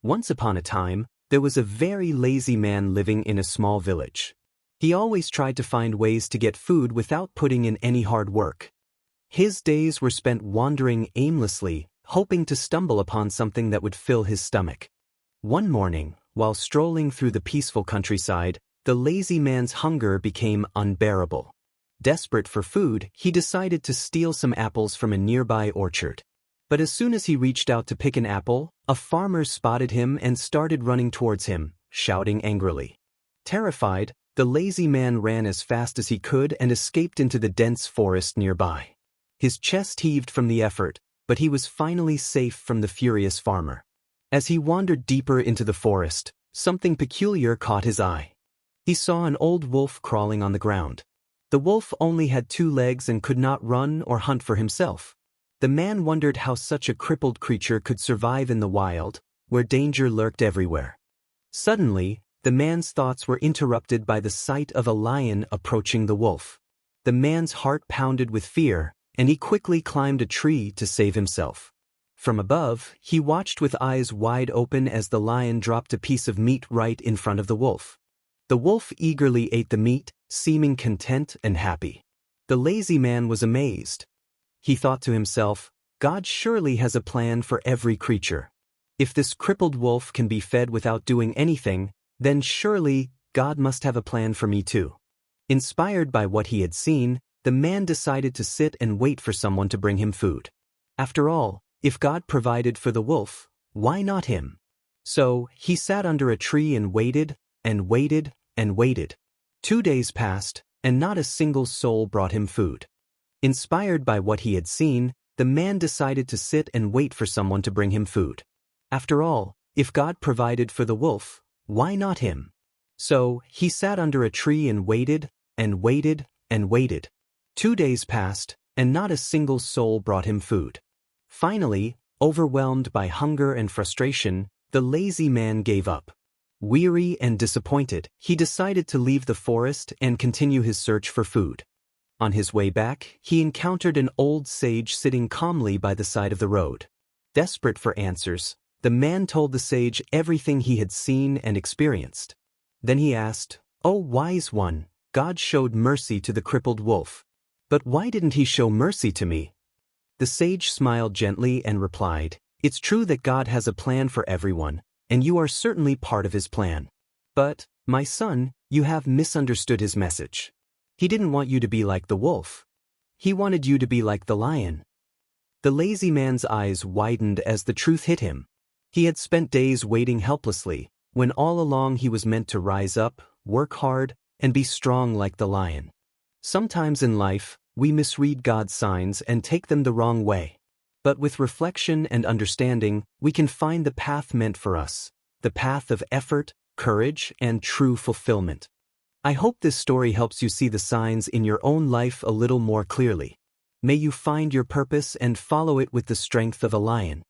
Once upon a time, there was a very lazy man living in a small village. He always tried to find ways to get food without putting in any hard work. His days were spent wandering aimlessly, hoping to stumble upon something that would fill his stomach. One morning, while strolling through the peaceful countryside, the lazy man's hunger became unbearable. Desperate for food, he decided to steal some apples from a nearby orchard. But as soon as he reached out to pick an apple, a farmer spotted him and started running towards him, shouting angrily. Terrified, the lazy man ran as fast as he could and escaped into the dense forest nearby. His chest heaved from the effort, but he was finally safe from the furious farmer. As he wandered deeper into the forest, something peculiar caught his eye. He saw an old wolf crawling on the ground. The wolf only had 2 legs and could not run or hunt for himself. The man wondered how such a crippled creature could survive in the wild, where danger lurked everywhere. Suddenly, the man's thoughts were interrupted by the sight of a lion approaching the wolf. The man's heart pounded with fear, and he quickly climbed a tree to save himself. From above, he watched with eyes wide open as the lion dropped a piece of meat right in front of the wolf. The wolf eagerly ate the meat, seeming content and happy. The lazy man was amazed. He thought to himself, God surely has a plan for every creature. If this crippled wolf can be fed without doing anything, then surely God must have a plan for me too. Inspired by what he had seen, the man decided to sit and wait for someone to bring him food. After all, if God provided for the wolf, why not him? So, he sat under a tree and waited, and waited, and waited. 2 days passed, and not a single soul brought him food. Inspired by what he had seen, the man decided to sit and wait for someone to bring him food. After all, if God provided for the wolf, why not him? So, he sat under a tree and waited, and waited, and waited. 2 days passed, and not a single soul brought him food. Finally, overwhelmed by hunger and frustration, the lazy man gave up. Weary and disappointed, he decided to leave the forest and continue his search for food. On his way back, he encountered an old sage sitting calmly by the side of the road. Desperate for answers, the man told the sage everything he had seen and experienced. Then he asked, "Oh, wise one, God showed mercy to the crippled wolf. But why didn't he show mercy to me?" The sage smiled gently and replied, "It's true that God has a plan for everyone, and you are certainly part of his plan. But, my son, you have misunderstood his message. He didn't want you to be like the wolf. He wanted you to be like the lion." The lazy man's eyes widened as the truth hit him. He had spent days waiting helplessly, when all along he was meant to rise up, work hard, and be strong like the lion. Sometimes in life, we misread God's signs and take them the wrong way. But with reflection and understanding, we can find the path meant for us, the path of effort, courage, and true fulfillment. I hope this story helps you see the signs in your own life a little more clearly. May you find your purpose and follow it with the strength of a lion.